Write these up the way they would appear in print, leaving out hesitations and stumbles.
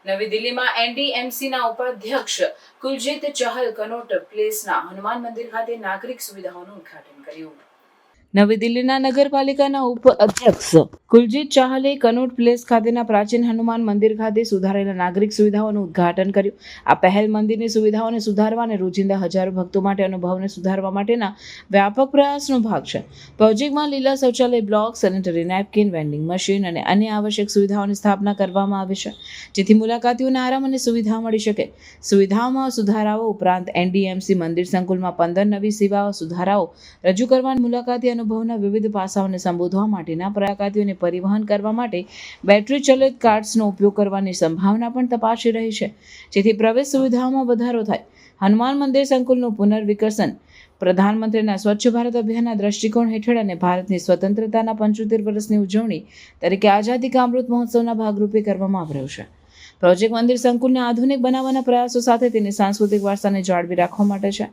નવી દિલ્હીમાં એનડીએમસીના ઉપાધ્યક્ષ કુલજીત ચહલ કનોટ પ્લેસના હનુમાન મંદિર ખાતે નાગરિક સુવિધાઓનું ઉદ્ઘાટન કર્યું. નવી દિલ્હીના નગરપાલિકાના ઉપાધ્યક્ષ કુલજીત ચાહલે કનોટ પ્લેસ ખાતેના પ્રાચીન હનુમાન મંદિર ખાતે સુધારેલા નાગરિક સુવિધાઓનું ઉદ્ઘાટન કર્યું. આ પહેલ મંદિરની સુવિધાઓને સુધારવા અને રોજિંદા હજારો ભક્તો માટે અનુભવને સુધારવા માટેના વ્યાપક પ્રયાસનો ભાગ છે. પ્રોજેક્ટમાં લીલા શૌચાલય block, sanitary napkin, vending machine અને અન્ય આવશ્યક સુવિધાઓની સ્થાપના કરવામાં આવી છે, જેથી મુલાકાતીઓને આરામ અને સુવિધા મળી શકે. સુવિધાઓમાં સુધારાઓ ઉપરાંત એનડીએમસી મંદિર સંકુલમાં 15 નવી સેવાઓ સુધારાઓ રજૂ કરવાની મુલાકાતી અનુભવના વિવિધ પાસાઓને સંબોધવા માટેના મુલાકાતીઓને પરિવહન કરવા માટે બેટરી ચાલિત કાર્ટ્સનો ઉપયોગ કરવાની સંભાવના પણ તપાસી રહી છે, જેથી પ્રવેશ સુવિધાઓમાં વધારો થાય. હનુમાન મંદિર સંકુલનું પુનર્વિકસન પ્રધાનમંત્રીના સ્વચ્છ ભારત અભિયાનના દ્રષ્ટિકોણ હેઠળ અને ભારતની સ્વતંત્રતાના 75 વર્ષની ઉજવણી તરીકે આઝાદી કા અમૃત મહોત્સવના ભાગરૂપે કરવામાં આવી રહ્યું છે. પ્રોજેક્ટ મંદિર સંકુલને આધુનિક બનાવવાના પ્રયાસો સાથે તેની સાંસ્કૃતિક વારસાને જાળવી રાખવા માટે છે,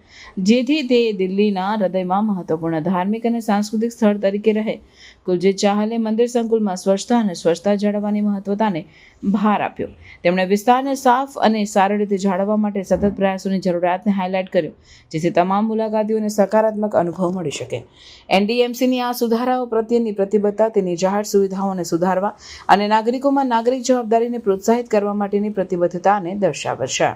જેથી તે દિલ્હીના હૃદયમાં મહત્વપૂર્ણ ધાર્મિક અને સાંસ્કૃતિક સ્થળ તરીકે રહે. કુલજીત ચાહલે મંદિર સંકુલમાં સ્વચ્છતા જાળવવાની મહત્વતાને ભાર આપ્યો. તેમણે વિસ્તારને સાફ અને સારી રીતે જાળવવા માટે સતત પ્રયાસોની જરૂરિયાતને હાઇલાઇટ કર્યું, જેથી તમામ મુલાકાતીઓને સકારાત્મક અનુભવ મળી શકે. એનડીએમસીની આ સુધારાઓ પ્રત્યેની પ્રતિબદ્ધતા તેની જાહેર સુવિધાઓને સુધારવા અને નાગરિકોમાં નાગરિક જવાબદારીને પ્રોત્સાહિત કરવા માટેની પ્રતિબદ્ધતાને દર્શાવે છે.